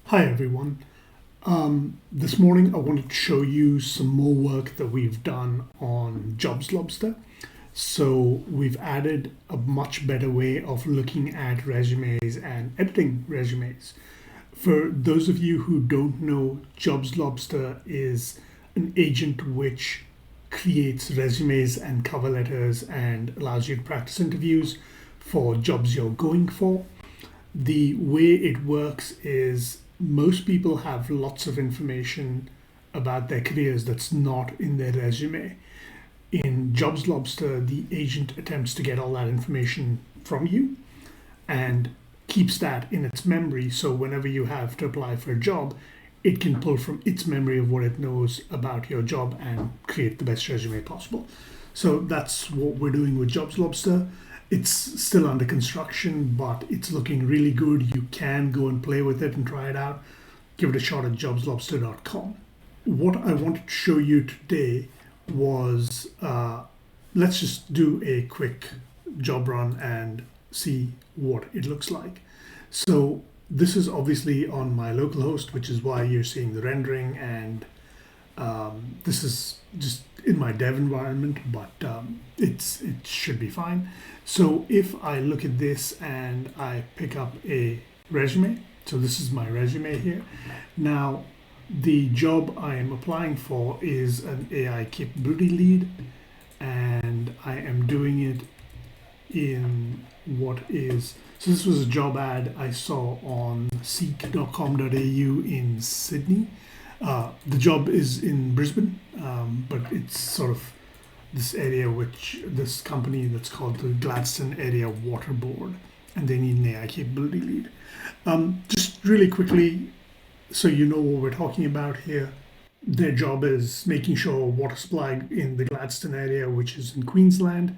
Hi everyone. This morning I wanted to show you some more work that we've done on JobsLobster. So we've added a much better way of looking at resumes and editing resumes. For those of you who don't know, JobsLobster is an agent which creates resumes and cover letters and allows you to practice interviews for jobs you're going for. The way it works is most people have lots of information about their careers that's not in their resume. In JobsLobster, the agent attempts to get all that information from you and keeps that in its memory. So whenever you have to apply for a job, it can pull from its memory of what it knows about your job and create the best resume possible. So that's what we're doing with JobsLobster. It's still under construction, but it's looking really good. You can go and play with it and try it out. Give it a shot at jobslobster.com. What I wanted to show you today was let's just do a quick job run and see what it looks like. So this is obviously on my local host, which is why you're seeing the rendering, and this is just in my dev environment, but it should be fine. So if I look at this and I pick up a resume, so this is my resume here. Now, the job I am applying for is an AI capability lead, and I am doing it in so this was a job ad I saw on seek.com.au in Sydney. The job is in Brisbane, but it's sort of this area this company that's called the Gladstone Area Water Board, and they need an AI capability lead. Just really quickly, so you know what we're talking about here, their job is making sure water supply in the Gladstone area, which is in Queensland.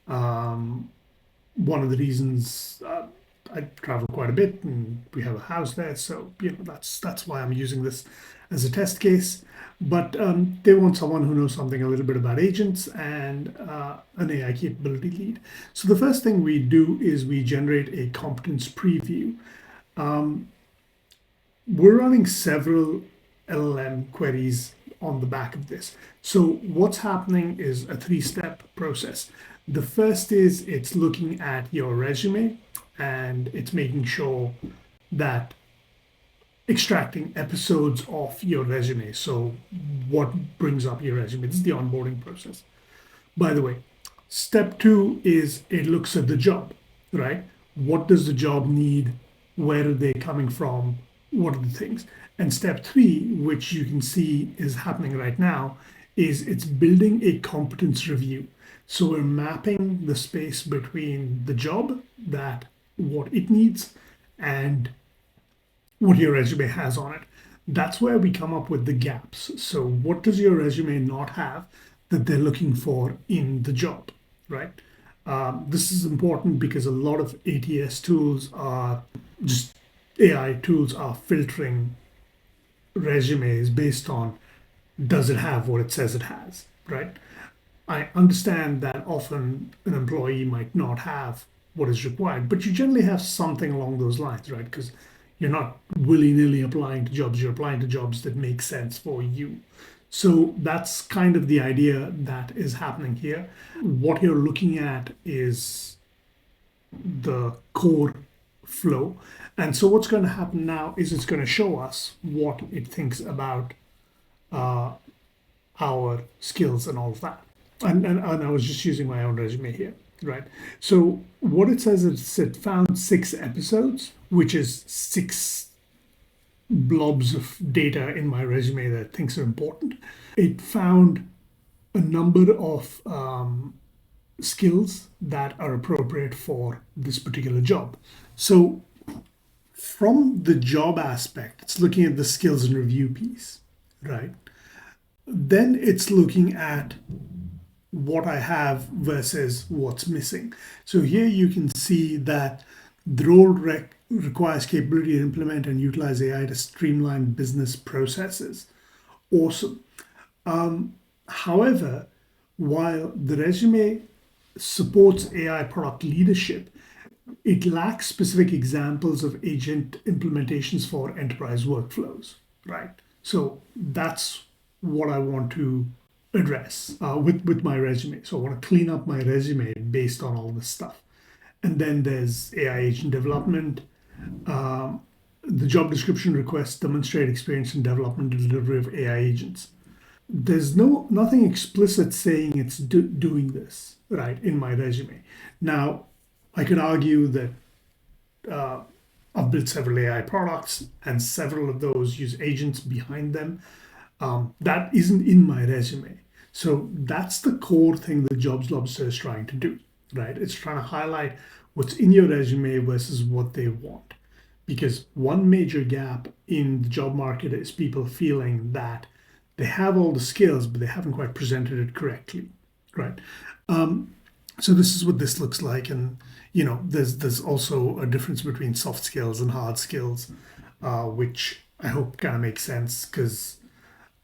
One of the reasons I travel quite a bit, and we have a house there, so that's why I'm using this as a test case. But they want someone who knows something a little bit about agents and an AI capability lead. So the first thing we do is we generate a competence preview. We're running several LLM queries on the back of this. So what's happening is a three-step process. The first is it's looking at your resume and it's making sure that extracting episodes of your resume. So what brings up your resume? This is the onboarding process. By the way, step two is it looks at the job, right? What does the job need? Where are they coming from? What are the things? And step three, which you can see is happening right now, is it's building a competence review. So we're mapping the space between the job, what it needs, and what your resume has on it. That's where we come up with the gaps. So what does your resume not have that they're looking for in the job, right? This is important because a lot of ATS tools are just AI tools are filtering resumes based on does it have what it says it has, right? I understand that often an employee might not have what is required, but you generally have something along those lines, right? Because you're not willy-nilly applying to jobs, you're applying to jobs that make sense for you. So that's kind of the idea that is happening here. What you're looking at is the core flow. And so what's going to happen now is it's going to show us what it thinks about our skills and all of that. And I was just using my own resume here, right? So what it says is it found 6 episodes, which is 6 blobs of data in my resume that it thinks are important. It found a number of skills that are appropriate for this particular job. So from the job aspect, it's looking at the skills and review piece, right? Then it's looking at what I have versus what's missing. So here you can see that the role requires capability to implement and utilize AI to streamline business processes. Awesome. However, while the resume supports AI product leadership, it lacks specific examples of agent implementations for enterprise workflows, right? So that's what I want to address with my resume. So I want to clean up my resume based on all this stuff. And then there's AI agent development. Um, the job description requests demonstrate experience in development and delivery of AI agents. There's nothing explicit saying it's doing this, right, in my resume. Now, I could argue that uh, I've built several AI products and several of those use agents behind them. That isn't in my resume. So that's the core thing that JobsLobster is trying to do, right? It's trying to highlight what's in your resume versus what they want. Because one major gap in the job market is people feeling that they have all the skills, but they haven't quite presented it correctly, right? So this is what this looks like, and there's also a difference between soft skills and hard skills, which I hope kind of makes sense because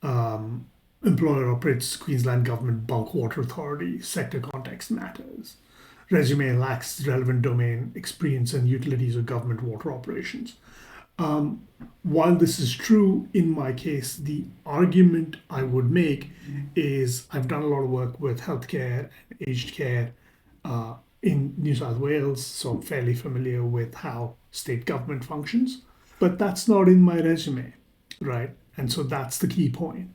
employer operates Queensland Government Bulk Water Authority, sector context matters. Resume lacks relevant domain experience and utilities of government water operations. While this is true in my case, the argument I would make is I've done a lot of work with healthcare and aged care in New South Wales, so I'm fairly familiar with how state government functions. But that's not in my resume, right? And so that's the key point.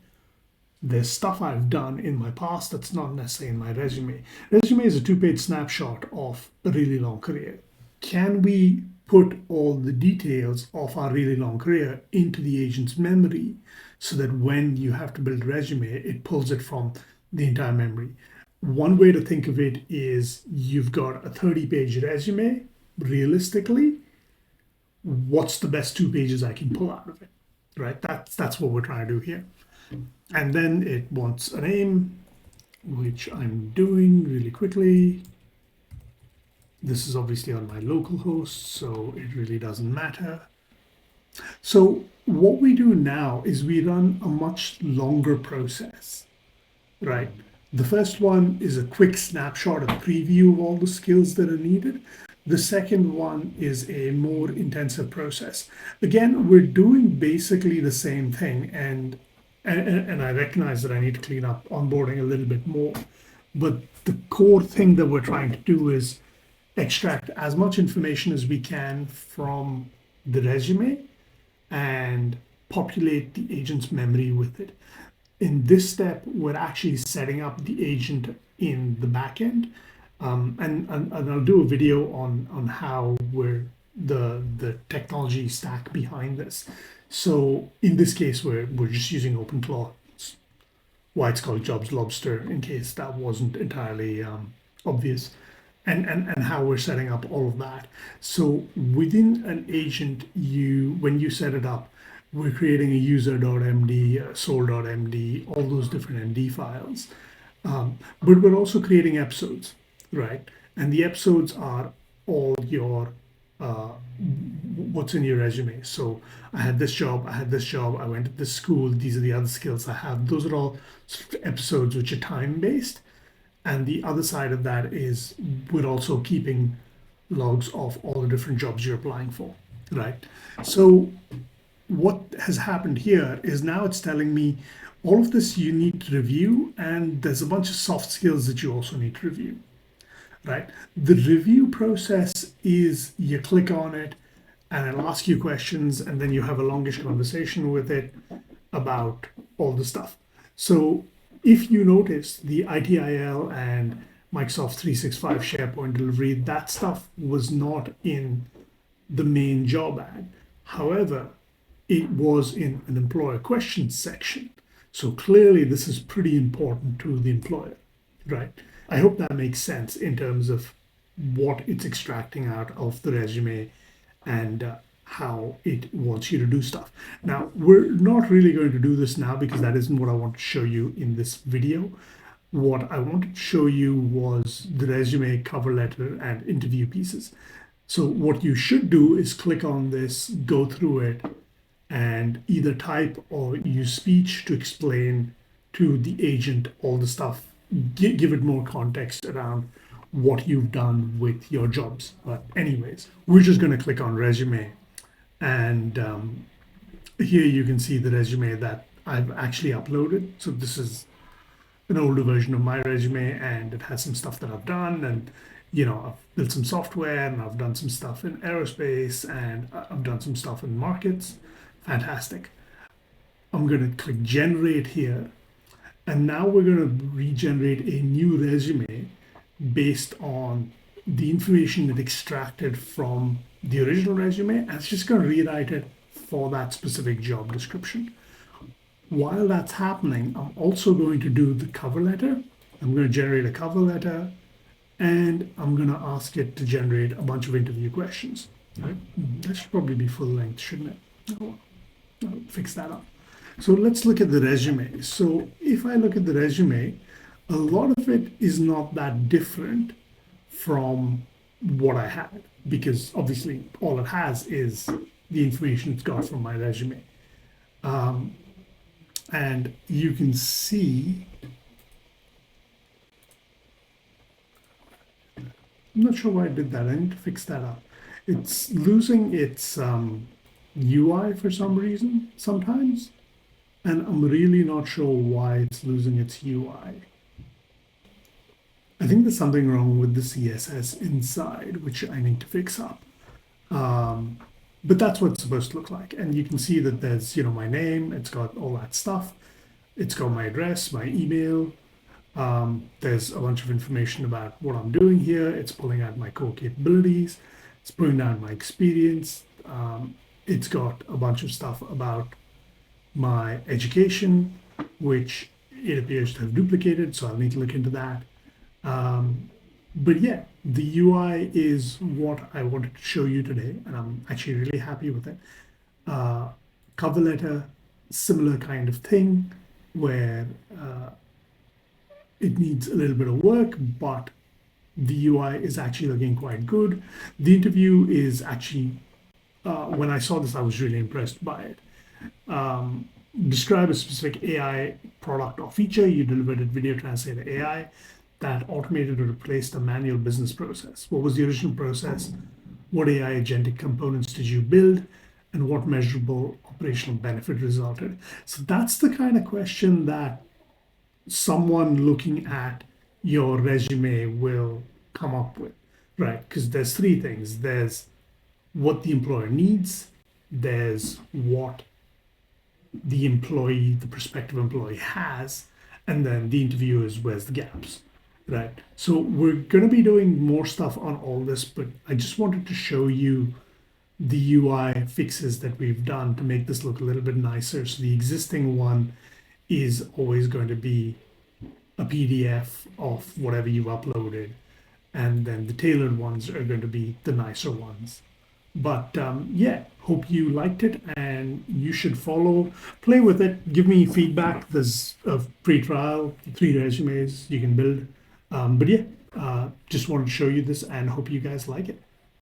There's stuff I've done in my past that's not necessarily in my resume. Resume is a two-page snapshot of a really long career. Can we put all the details of our really long career into the agent's memory so that when you have to build a resume, it pulls it from the entire memory? One way to think of it is you've got a 30-page resume. Realistically, what's the best 2 pages I can pull out of it, right? That's what we're trying to do here. And then it wants a name, which I'm doing really quickly. This is obviously on my local host, so it really doesn't matter. So what we do now is we run a much longer process, right? The first one is a quick snapshot, a preview of all the skills that are needed. The second one is a more intensive process. Again, we're doing basically the same thing, and I recognize that I need to clean up onboarding a little bit more. But the core thing that we're trying to do is extract as much information as we can from the resume and populate the agent's memory with it. In this step, we're actually setting up the agent in the backend. And I'll do a video on how we're the technology stack behind this. So in this case, we're just using OpenClaw. It's why it's called JobsLobster, in case that wasn't entirely obvious, and how we're setting up all of that. So within an agent, when you set it up, we're creating a user.md, a soul.md, all those different MD files. But we're also creating episodes, right? And the episodes are all your what's in your resume. So I had this job, I went to this school, these are the other skills I have. Those are all sort of episodes which are time-based. And the other side of that is we're also keeping logs of all the different jobs you're applying for, right? So what has happened here is now it's telling me all of this you need to review, and there's a bunch of soft skills that you also need to review, right? The review process is you click on it and it'll ask you questions, and then you have a longish conversation with it about all the stuff. So if you notice the ITIL and Microsoft 365 SharePoint delivery, that stuff was not in the main job ad. However, it was in an employer questions section. So clearly this is pretty important to the employer, right? I hope that makes sense in terms of what it's extracting out of the resume and how it wants you to do stuff. Now, we're not really going to do this now because that isn't what I want to show you in this video. What I wanted to show you was the resume, cover letter, and interview pieces. So what you should do is click on this, go through it, and either type or use speech to explain to the agent all the stuff, give it more context around what you've done with your jobs. But anyways, we're just going to click on resume, and here you can see the resume that I've actually uploaded. So this is an older version of my resume, and it has some stuff that I've done, and I've built some software, and I've done some stuff in aerospace, and I've done some stuff in markets. Fantastic. I'm going to click generate here, and now we're going to regenerate a new resume based on the information it extracted from the original resume, and it's just going to rewrite it for that specific job description. While that's happening, I'm also going to do the cover letter. I'm going to generate a cover letter, and I'm going to ask it to generate a bunch of interview questions. Right? That should probably be full length, shouldn't it? I'll fix that up. So let's look at the resume. So if I look at the resume, a lot of it is not that different from what I had, because obviously all it has is the information it's got from my resume. And you can see, I'm not sure why I did that. I need to fix that up. It's losing its UI for some reason sometimes, and I'm really not sure why it's losing its UI. I think there's something wrong with the CSS inside, which I need to fix up. But that's what it's supposed to look like. And you can see that there's, my name, it's got all that stuff. It's got my address, my email. There's a bunch of information about what I'm doing here. It's pulling out my core capabilities. It's pulling down my experience. It's got a bunch of stuff about my education, which it appears to have duplicated, so I'll need to look into that. But yeah, the UI is what I wanted to show you today, and I'm actually really happy with it. Cover letter, similar kind of thing, where it needs a little bit of work, but the UI is actually looking quite good. The interview is actually, when I saw this, I was really impressed by it. Describe a specific AI product or feature. You delivered a video translator AI that automated or replaced a manual business process. What was the original process? What AI agentic components did you build? And what measurable operational benefit resulted? So that's the kind of question that someone looking at your resume will come up with, right? Because there's three things. There's what the employer needs. There's what the prospective employee has. And then the interview is where's the gaps. Right. So we're going to be doing more stuff on all this, but I just wanted to show you the UI fixes that we've done to make this look a little bit nicer. So the existing one is always going to be a PDF of whatever you've uploaded, and then the tailored ones are going to be the nicer ones. But yeah, hope you liked it, and you should play with it, give me feedback. There's a free trial, 3 resumes you can build. But yeah, just wanted to show you this and hope you guys like it.